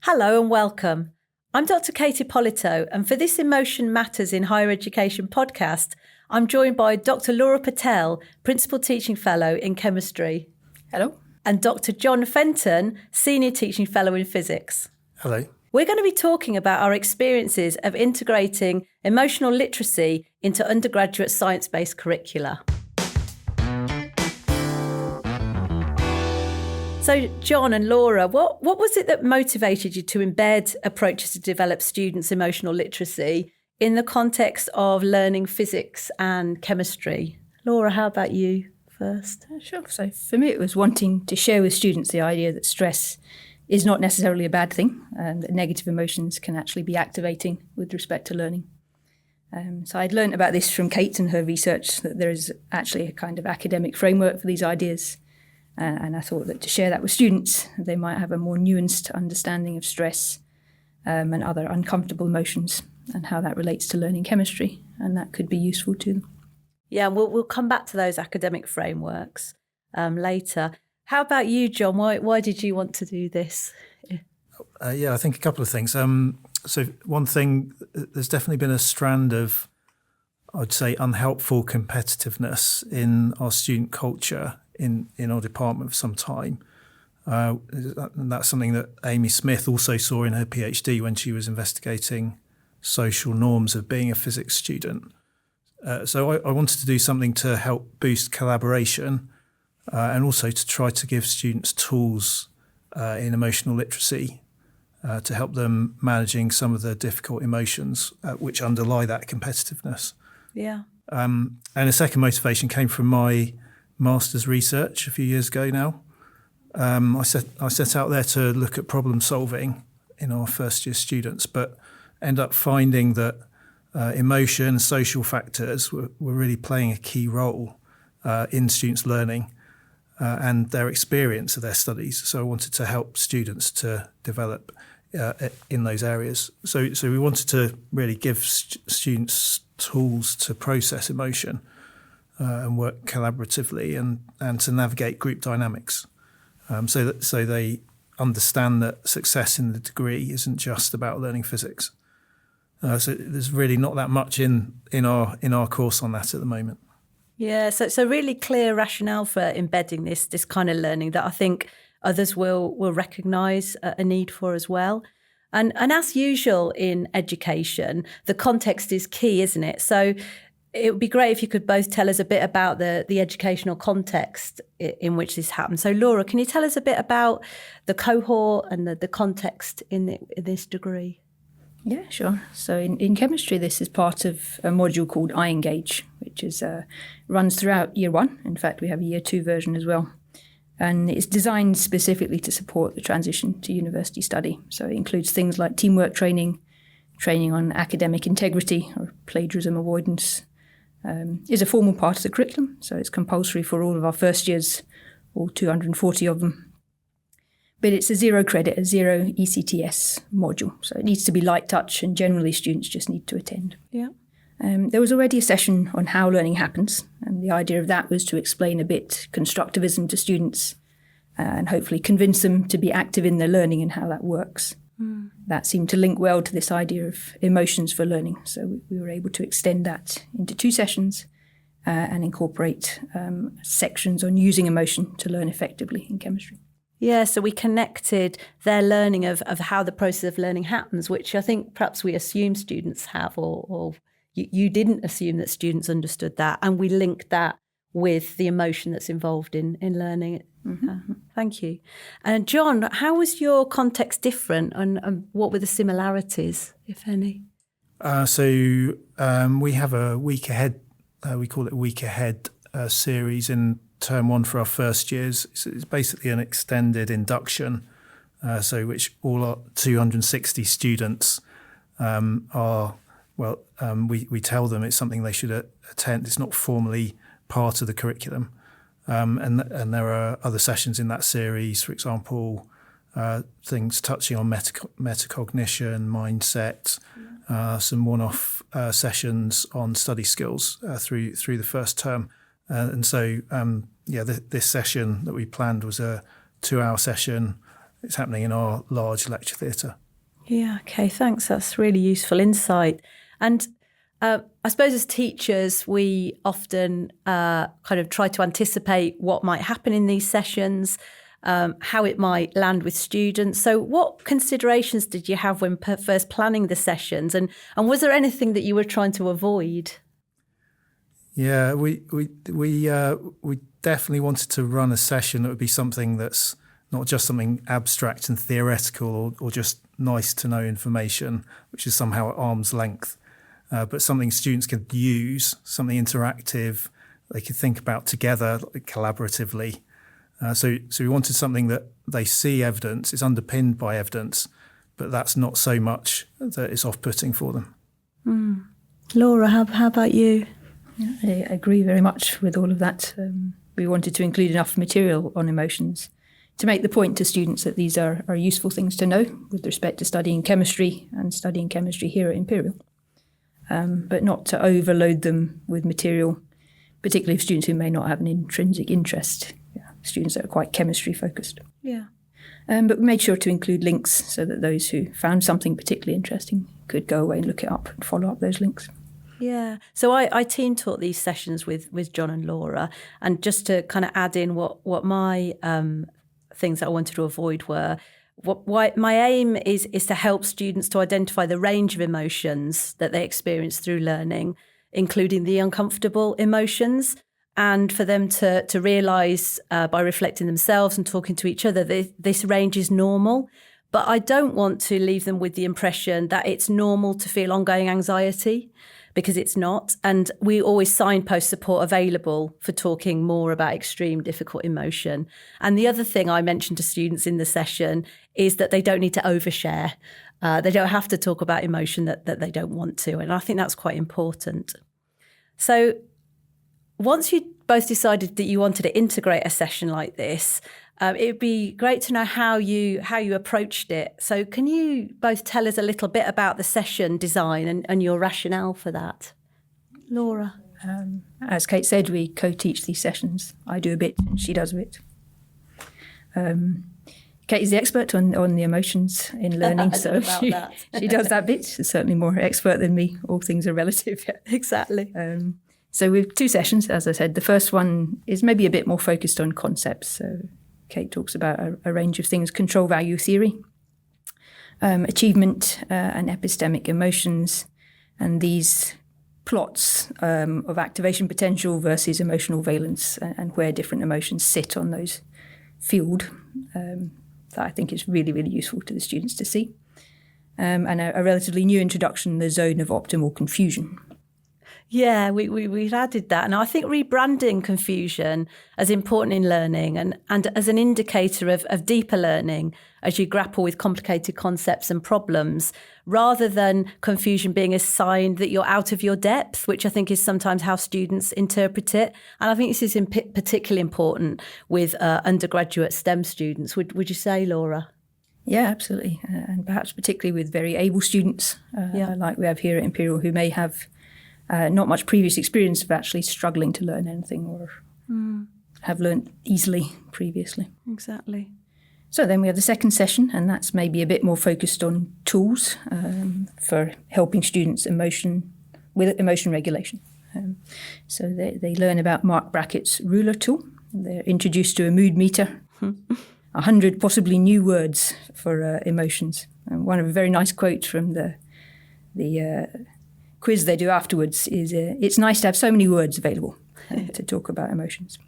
Hello and welcome. I'm Dr Kate Ippolito, and for this Emotion Matters in Higher Education podcast, I'm joined by Dr Laura Patel, Principal Teaching Fellow in Chemistry. Hello. And Dr John Fenton, Senior Teaching Fellow in Physics. Hello. We're going to be talking about our experiences of integrating emotional literacy into undergraduate science-based curricula. So, John and Laura, what was it that motivated you to embed approaches to develop students' emotional literacy in the context of learning physics and chemistry? Laura, how about you first? Sure. So for me, it was wanting to share with students the idea that stress is not necessarily a bad thing, and that negative emotions can actually be activating with respect to learning. So I'd learned about this from Kate and her research, that there is actually a kind of academic framework for these ideas. And I thought that to share that with students, they might have a more nuanced understanding of stress and other uncomfortable emotions and how that relates to learning chemistry, and that could be useful to them. Yeah, we'll come back to those academic frameworks later. How about you, John? Why did you want to do this? I think a couple of things. So one thing, there's definitely been a strand of, I'd say, unhelpful competitiveness in our student culture in our department for some time. And that's something that Amy Smith also saw in her PhD when she was investigating social norms of being a physics student. So I wanted to do something to help boost collaboration and also to try to give students tools in emotional literacy to help them managing some of the difficult emotions which underlie that competitiveness. Yeah. And a second motivation came from my master's research a few years ago now. I set out there to look at problem solving in our first year students, but end up finding that emotion and social factors were really playing a key role in students' learning and their experience of their studies. So I wanted to help students to develop in those areas. So we wanted to really give students tools to process emotion and work collaboratively and to navigate group dynamics, so they understand that success in the degree isn't just about learning physics. So there's really not that much in our course on that at the moment. Yeah, so really clear rationale for embedding this kind of learning that I think others will recognise a need for as well. And as usual in education, the context is key, isn't it? So it would be great if you could both tell us a bit about the educational context in which this happened. So Laura, can you tell us a bit about the cohort and the context in this degree? Yeah, sure. So in chemistry, this is part of a module called iEngage, which is runs throughout year one. In fact, we have a year two version as well. And it's designed specifically to support the transition to university study. So it includes things like teamwork training on academic integrity or plagiarism avoidance, is a formal part of the curriculum. So it's compulsory for all of our first years, all 240 of them. But it's a zero ECTS module. So it needs to be light touch, and generally students just need to attend. Yeah. There was already a session on how learning happens, and the idea of that was to explain a bit constructivism to students and hopefully convince them to be active in their learning and how that works. That seemed to link well to this idea of emotions for learning. So we were able to extend that into two sessions and incorporate sections on using emotion to learn effectively in chemistry. Yeah, so we connected their learning of how the process of learning happens, which I think perhaps we assume students have, or you didn't assume that students understood that, and we linked that with the emotion that's involved in learning. Mm-hmm. Thank you. And John, how was your context different, and what were the similarities, if any? We have a week ahead, we call it Week Ahead series in term one for our first years. It's basically an extended induction, which all our 260 students we tell them it's something they should attend. It's not formally part of the curriculum. And there are other sessions in that series, for example, things touching on metacognition, mindset, some one-off sessions on study skills through the first term. This session that we planned was a 2-hour session it's happening in our large lecture theatre. Yeah, okay, thanks. That's really useful insight. And I suppose as teachers, we often kind of try to anticipate what might happen in these sessions, how it might land with students. So what considerations did you have when first planning the sessions? And was there anything that you were trying to avoid? Yeah, we definitely wanted to run a session that would be something that's not just something abstract and theoretical or just nice to know information, which is somehow at arm's length, but something students could use, something interactive, they could think about together collaboratively. So we wanted something that they see evidence, is underpinned by evidence, but that's not so much that it's off-putting for them. Laura, how about you? Yeah, I agree very much with all of that. We wanted to include enough material on emotions to make the point to students that these are useful things to know with respect to studying chemistry and studying chemistry here at Imperial, but not to overload them with material, particularly for students who may not have an intrinsic interest, students that are quite chemistry focused. Yeah. But we made sure to include links so that those who found something particularly interesting could go away and look it up and follow up those links. Yeah. So I team taught these sessions with John and Laura, and just to kind of add in what my things that I wanted to avoid were, my aim is to help students to identify the range of emotions that they experience through learning, including the uncomfortable emotions, and for them to realise by reflecting themselves and talking to each other that this range is normal. But I don't want to leave them with the impression that it's normal to feel ongoing anxiety, because it's not. And we always signpost support available for talking more about extreme difficult emotion. And the other thing I mentioned to students in the session is that they don't need to overshare. They don't have to talk about emotion that they don't want to. And I think that's quite important. So once you both decided that you wanted to integrate a session like this, it would be great to know how you approached it. So can you both tell us a little bit about the session design and your rationale for that? Laura? As Kate said, we co-teach these sessions. I do a bit and she does a bit. Kate is the expert on the emotions in learning, so she does that bit. She's certainly more expert than me. All things are relative. Exactly. So we have two sessions, as I said. The first one is maybe a bit more focused on concepts. So Kate talks about a range of things: control value theory, achievement and epistemic emotions, and these plots of activation potential versus emotional valence, and where different emotions sit on those field. That I think is really, really useful to the students to see. And a relatively new introduction, the zone of optimal confusion. Yeah, we've added that. And I think rebranding confusion as important in learning and as an indicator of deeper learning as you grapple with complicated concepts and problems, rather than confusion being a sign that you're out of your depth, which I think is sometimes how students interpret it. And I think this is particularly important with undergraduate STEM students. Would you say, Laura? Yeah, absolutely. And perhaps particularly with very able students, like we have here at Imperial, who may have not much previous experience of actually struggling to learn anything or have learned easily previously. Exactly. So then we have the second session, and that's maybe a bit more focused on tools for helping students with emotion regulation. So they learn about Mark Brackett's ruler tool. They're introduced to a mood meter, 100 possibly new words for emotions. And one of a very nice quote from the quiz they do afterwards is, "It's nice to have so many words available to talk about emotions."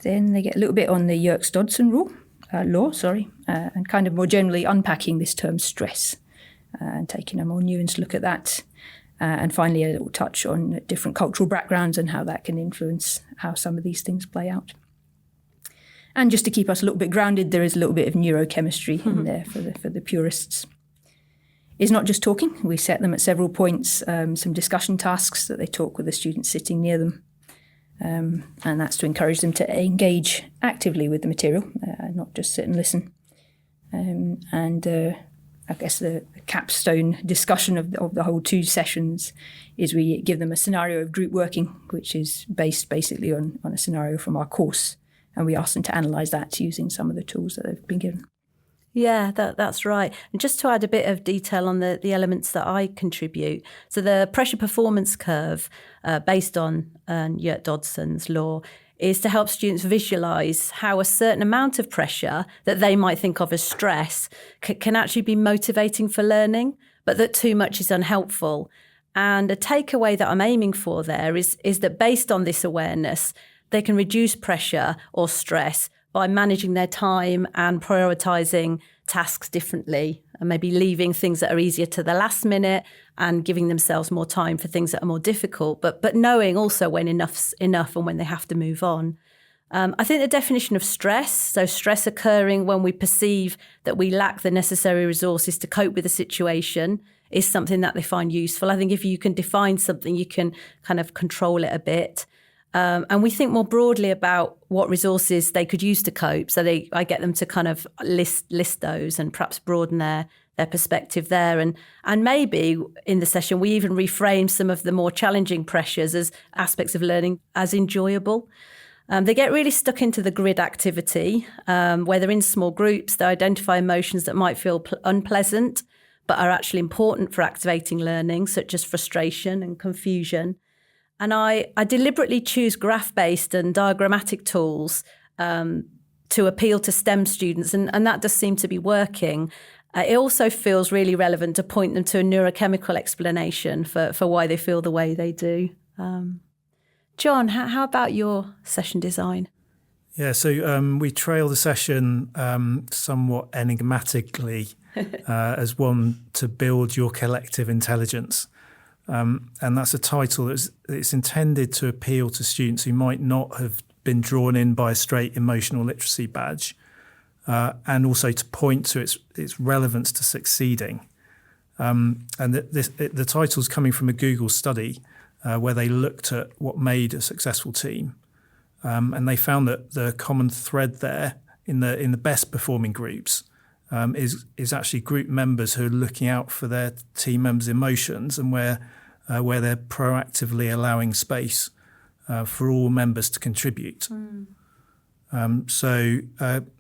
Then they get a little bit on the Yerkes-Dodson law, and kind of more generally unpacking this term stress and taking a more nuanced look at that. And finally, a little touch on different cultural backgrounds and how that can influence how some of these things play out. And just to keep us a little bit grounded, there is a little bit of neurochemistry in there for the purists. It's not just talking. We set them at several points, some discussion tasks that they talk with the students sitting near them. And that's to encourage them to engage actively with the material, not just sit and listen. I guess the capstone discussion of the whole two sessions is we give them a scenario of group working, which is based basically on a scenario from our course, And we ask them to analyse that using some of the tools that they've been given. Yeah, that's right. And just to add a bit of detail on the elements that I contribute. So the pressure performance curve, based on Yurt Dodson's law, is to help students visualise how a certain amount of pressure that they might think of as stress can actually be motivating for learning, but that too much is unhelpful. And a takeaway that I'm aiming for there is that based on this awareness, they can reduce pressure or stress by managing their time and prioritising tasks differently, and maybe leaving things that are easier to the last minute and giving themselves more time for things that are more difficult, but knowing also when enough's enough and when they have to move on. I think the definition of stress, so stress occurring when we perceive that we lack the necessary resources to cope with a situation, is something that they find useful. I think if you can define something, you can kind of control it a bit. And we think more broadly about what resources they could use to cope. So I get them to kind of list those and perhaps broaden their perspective there. And maybe in the session, we even reframe some of the more challenging pressures as aspects of learning as enjoyable. They get really stuck into the grid activity, where they're in small groups. They identify emotions that might feel unpleasant, but are actually important for activating learning, such as frustration and confusion. And I deliberately choose graph-based and diagrammatic tools to appeal to STEM students, and that does seem to be working. It also feels really relevant to point them to a neurochemical explanation for why they feel the way they do. John, how about your session design? Yeah, so we trail the session somewhat enigmatically as one to build your collective intelligence. And that's a title it's intended to appeal to students who might not have been drawn in by a straight emotional literacy badge, and also to point to its relevance to succeeding. And the title's coming from a Google study where they looked at what made a successful team, and they found that the common thread there in the best performing groups is actually group members who are looking out for their team members' emotions, and where they're proactively allowing space for all members to contribute. So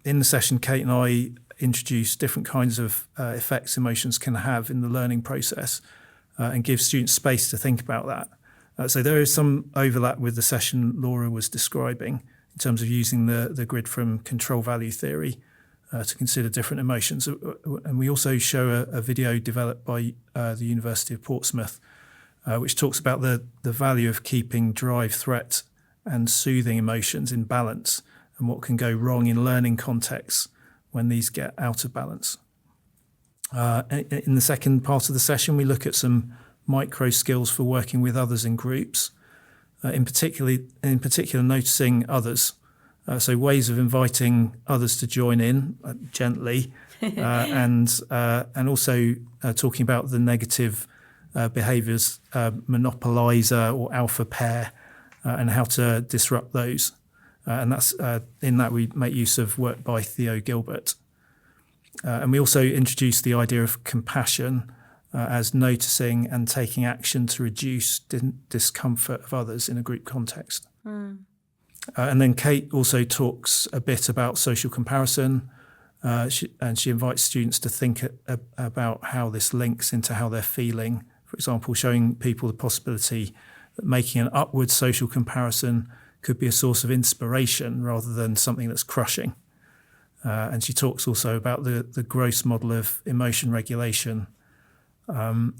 in the session, Kate and I introduce different kinds of effects emotions can have in the learning process, and give students space to think about that. So there is some overlap with the session Laura was describing in terms of using the grid from control value theory to consider different emotions. And we also show a video developed by the University of Portsmouth, which talks about the value of keeping drive, threat and soothing emotions in balance, and what can go wrong in learning contexts when these get out of balance. In the second part of the session, we look at some micro skills for working with others in groups, in particular noticing others. So ways of inviting others to join in gently, and also talking about the negative behaviours, monopoliser or alpha pair, and how to disrupt those. And that's in that we make use of work by Theo Gilbert. And we also introduce the idea of compassion as noticing and taking action to reduce discomfort of others in a group context. And then Kate also talks a bit about social comparison, and she invites students to think about how this links into how they're feeling. For example, showing people the possibility that making an upward social comparison could be a source of inspiration rather than something that's crushing. And she talks also about the gross model of emotion regulation,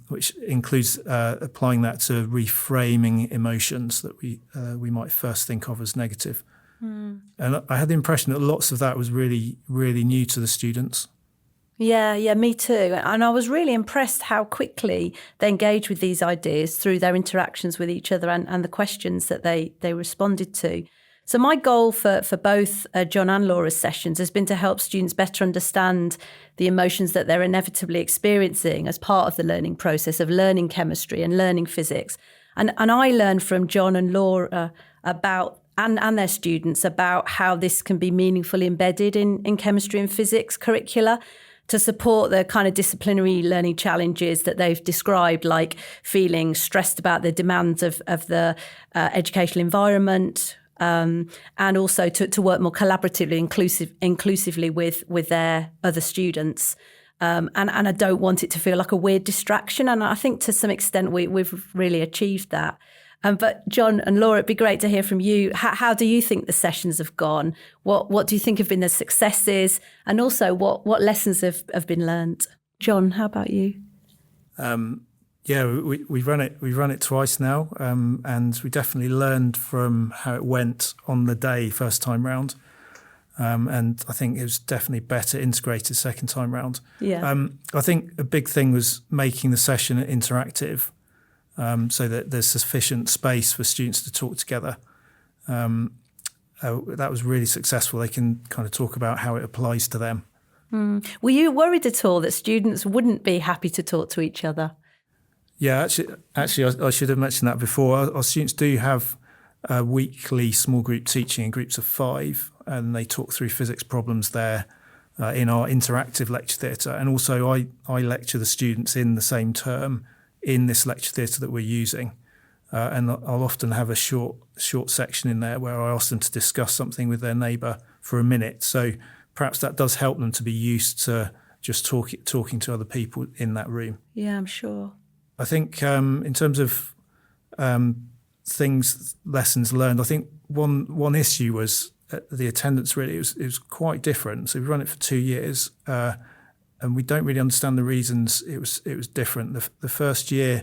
which includes applying that to reframing emotions that we might first think of as negative. And I had the impression that lots of that was really, really new to the students. Yeah, me too. And I was really impressed how quickly they engaged with these ideas through their interactions with each other and the questions that they responded to. So my goal for both John and Laura's sessions has been to help students better understand the emotions that they're inevitably experiencing as part of the learning process of learning chemistry and learning physics. And I learned from John and Laura about and their students about how this can be meaningfully embedded in chemistry and physics curricula to support the kind of disciplinary learning challenges that they've described, like feeling stressed about the demands of the educational environment, and also to work more collaboratively, inclusively with their other students. And I don't want it to feel like a weird distraction. And I think to some extent we've really achieved that. But John and Laura, it'd be great to hear from you. How do you think the sessions have gone? What do you think have been the successes? And also what lessons have been learnt? John, how about you? Yeah, we've run it twice now, and we definitely learned from how it went on the day first time round. And I think it was definitely better integrated second time round. Yeah. I think a big thing was making the session interactive, so that there's sufficient space for students to talk together. That was really successful. They can kind of talk about how it applies to them. Were you worried at all that students wouldn't be happy to talk to each other? Yeah, actually, I should have mentioned that before. Our students do have weekly small group teaching in groups of 5, and they talk through physics problems there in our interactive lecture theatre. And also I lecture the students in the same term in this lecture theatre that we're using. And I'll often have a short section in there where I ask them to discuss something with their neighbour for a minute. So perhaps that does help them to be used to just talking to other people in that room. Yeah, I'm sure. I think in terms of lessons learned, I think one issue was the attendance. Really, it was quite different. So we've run it for 2 years, and we don't really understand the reasons it was different. The first year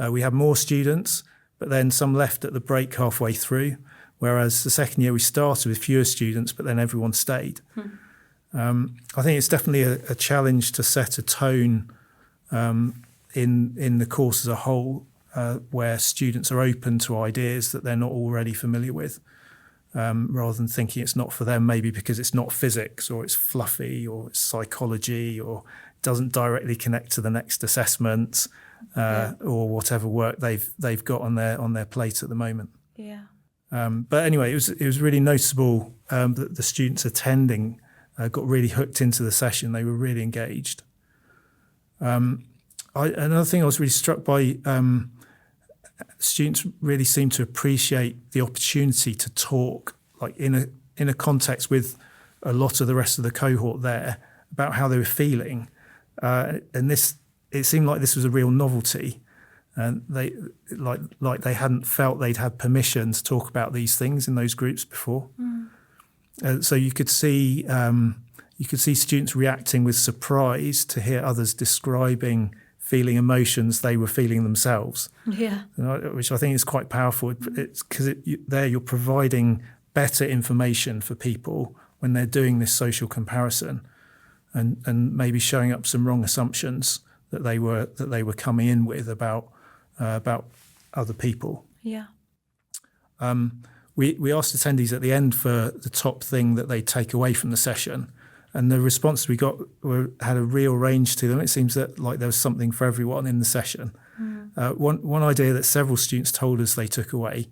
we had more students, but then some left at the break halfway through. Whereas the second year we started with fewer students, but then everyone stayed. I think it's definitely a challenge to set a tone in the course as a whole, where students are open to ideas that they're not already familiar with, rather than thinking it's not for them, maybe because it's not physics or it's fluffy or it's psychology or doesn't directly connect to the next assessment, or whatever work they've got on their plate at the moment. Yeah. But anyway, it was really noticeable that the students attending got really hooked into the session. They were really engaged. Another thing I was really struck by, students really seemed to appreciate the opportunity to talk, like in a context with a lot of the rest of the cohort there, about how they were feeling, and it seemed like this was a real novelty, and they they hadn't felt they'd had permission to talk about these things in those groups before. So you could see students reacting with surprise to hear others describing feeling emotions they were feeling themselves. Yeah. Which I think is quite powerful. It's because there you're providing better information for people when they're doing this social comparison, and maybe showing up some wrong assumptions that they were coming in with about other people. Yeah. We asked attendees at the end for the top thing that they take away from the session, and the responses we got had a real range to them. It seems that there was something for everyone in the session. One idea that several students told us they took away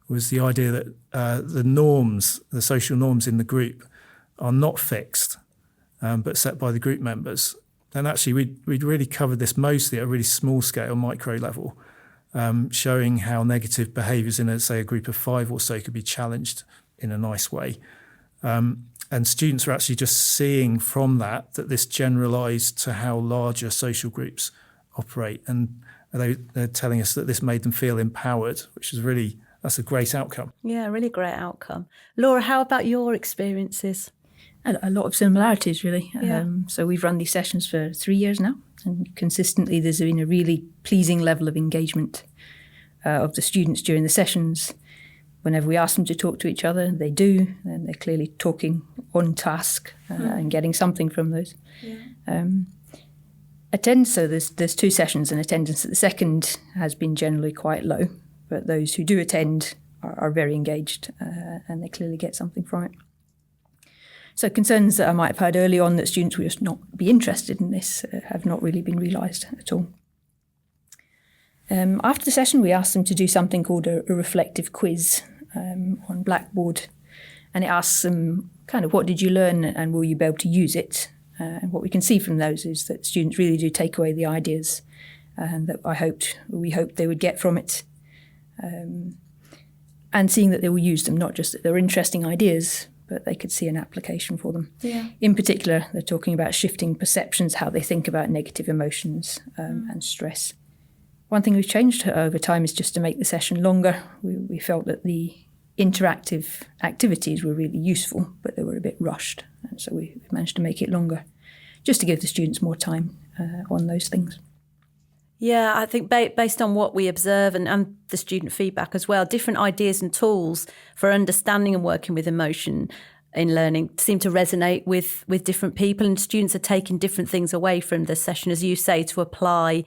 was the idea that the social norms in the group are not fixed, but set by the group members. And actually, we'd really covered this mostly at a really small scale, micro level, showing how negative behaviours in, a group of 5 or so could be challenged in a nice way. And students are actually just seeing from that this generalised to how larger social groups operate. And they're telling us that this made them feel empowered, which is that's a great outcome. Yeah, really great outcome. Laura, how about your experiences? A lot of similarities, really. Yeah. So we've run these sessions for 3 years now, and consistently there's been a really pleasing level of engagement of the students during the sessions. Whenever we ask them to talk to each other, they do, and they're clearly talking on task and getting something from those. Yeah. So there's 2 sessions, and attendance at the second has been generally quite low, but those who do attend are very engaged, and they clearly get something from it. So concerns that I might have heard early on that students would just not be interested in this have not really been realised at all. After the session, we asked them to do something called a reflective quiz on Blackboard, and it asks them kind of what did you learn and will you be able to use it? And what we can see from those is that students really do take away the ideas that we hoped they would get from it. and seeing that they will use them, not just that they're interesting ideas, but they could see an application for them. Yeah. In particular, they're talking about shifting perceptions, how they think about negative emotions and stress. One thing we've changed over time is just to make the session longer. We felt that the interactive activities were really useful, but they were a bit rushed. And so we managed to make it longer, just to give the students more time on those things. Yeah, I think based on what we observe and the student feedback as well, different ideas and tools for understanding and working with emotion in learning seem to resonate with different people, and students are taking different things away from the session, as you say, to apply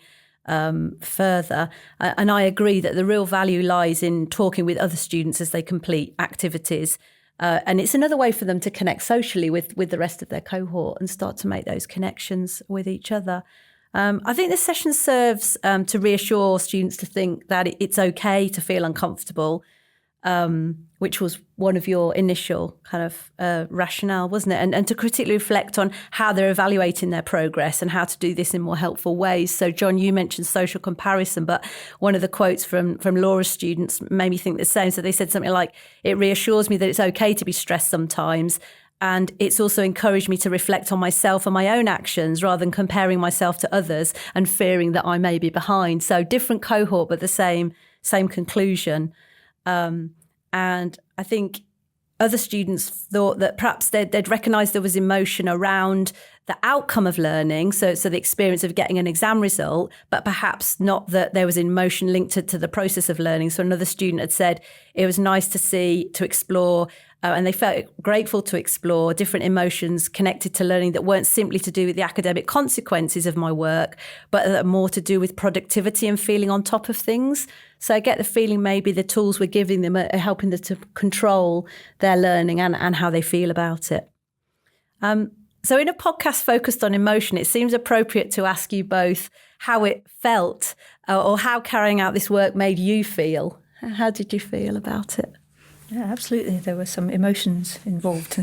further. And I agree that the real value lies in talking with other students as they complete activities. And it's another way for them to connect socially with the rest of their cohort and start to make those connections with each other. I think this session serves to reassure students to think that it's okay to feel uncomfortable, which was one of your initial kind of rationale, wasn't it? And to critically reflect on how they're evaluating their progress and how to do this in more helpful ways. So, John, you mentioned social comparison, but one of the quotes from Laura's students made me think the same. So they said something like, "It reassures me that it's okay to be stressed sometimes. And it's also encouraged me to reflect on myself and my own actions rather than comparing myself to others and fearing that I may be behind." So different cohort, but the same conclusion. And I think other students thought that perhaps they'd recognised there was emotion around the outcome of learning, so the experience of getting an exam result, but perhaps not that there was emotion linked to the process of learning. So another student had said it was nice to explore, and they felt grateful to explore different emotions connected to learning that weren't simply to do with the academic consequences of my work, but that are more to do with productivity and feeling on top of things. So I get the feeling maybe the tools we're giving them are helping them to control their learning and how they feel about it. So in a podcast focused on emotion, it seems appropriate to ask you both how it felt or how carrying out this work made you feel. How did you feel about it? Yeah, absolutely. There were some emotions involved.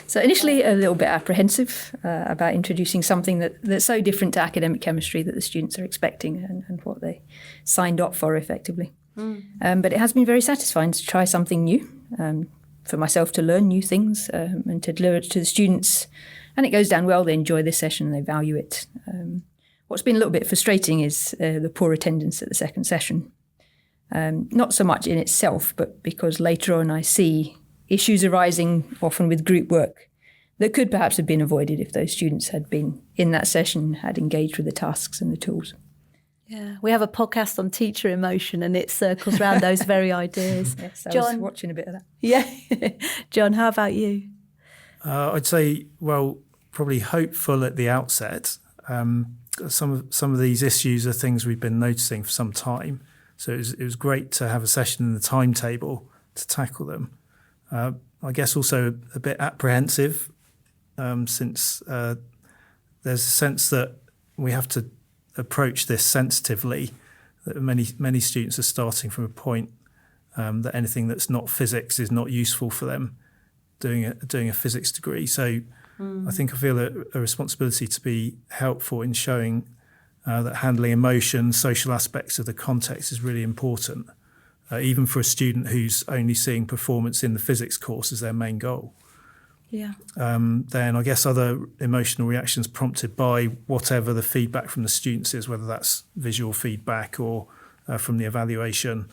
So initially a little bit apprehensive about introducing something that's so different to academic chemistry that the students are expecting and what they signed up for effectively. But it has been very satisfying to try something new, for myself to learn new things and to deliver it to the students. And it goes down well. They enjoy this session and they value it. What's been a little bit frustrating is the poor attendance at the second session. Not so much in itself, but because later on I see issues arising often with group work that could perhaps have been avoided if those students had been in that session, had engaged with the tasks and the tools. Yeah, we have a podcast on teacher emotion and it circles around those very ideas. Yes, John, I was watching a bit of that. Yeah. John, how about you? I'd say, well, probably hopeful at the outset. Some of these issues are things we've been noticing for some time. So it was great to have a session in the timetable to tackle them. I guess also a bit apprehensive since there's a sense that we have to approach this sensitively, that many students are starting from a point that anything that's not physics is not useful for them doing a physics degree. So I think I feel a responsibility to be helpful in showing that handling emotion, social aspects of the context is really important, even for a student who's only seeing performance in the physics course as their main goal. Yeah. Then I guess other emotional reactions prompted by whatever the feedback from the students is, whether that's visual feedback or from the evaluation,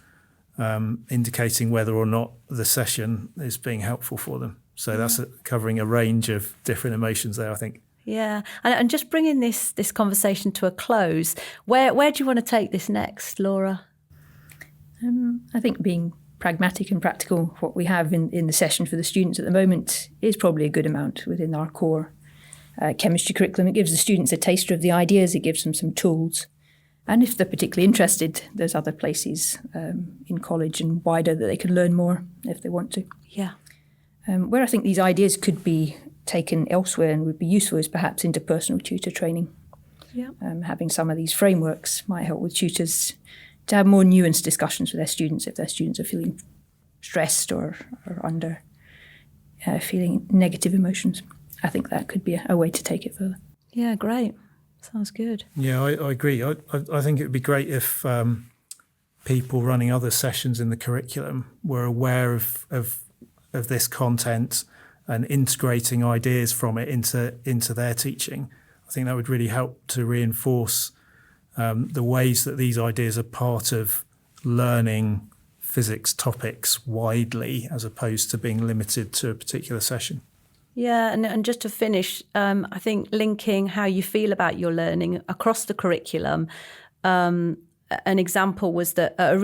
indicating whether or not the session is being helpful for them. So that's covering a range of different emotions there, I think. Yeah. And just bringing this conversation to a close, where do you want to take this next, Laura? I think being pragmatic and practical, what we have in the session for the students at the moment is probably a good amount within our core chemistry curriculum. It gives the students a taster of the ideas, it gives them some tools. And if they're particularly interested, there's other places in college and wider that they can learn more if they want to. Yeah. Where I think these ideas could be taken elsewhere and would be useful is perhaps interpersonal tutor training. Yeah. Having some of these frameworks might help with tutors to have more nuanced discussions with their students if their students are feeling stressed or under feeling negative emotions. I think that could be a way to take it further. Yeah, great. Sounds good. Yeah, I agree. I think it would be great if people running other sessions in the curriculum were aware of this content and integrating ideas from it into their teaching, I think that would really help to reinforce the ways that these ideas are part of learning physics topics widely as opposed to being limited to a particular session. Yeah, and just to finish, I think linking how you feel about your learning across the curriculum. An example was that a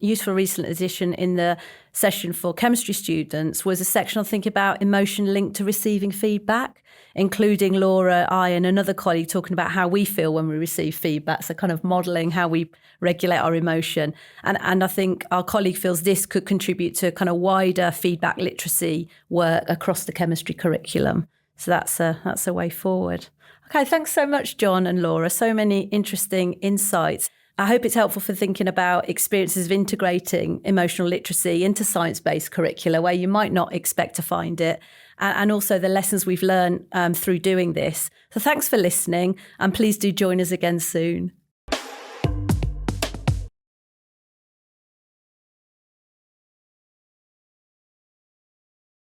useful recent addition in the session for chemistry students was a section on thinking about emotion linked to receiving feedback, including Laura, I and another colleague talking about how we feel when we receive feedback, so kind of modelling how we regulate our emotion. And I think our colleague feels this could contribute to kind of wider feedback literacy work across the chemistry curriculum. So that's a way forward. Okay, thanks so much, John and Laura. So many interesting insights. I hope it's helpful for thinking about experiences of integrating emotional literacy into science-based curricula where you might not expect to find it, and also the lessons we've learned through doing this. So thanks for listening, and please do join us again soon.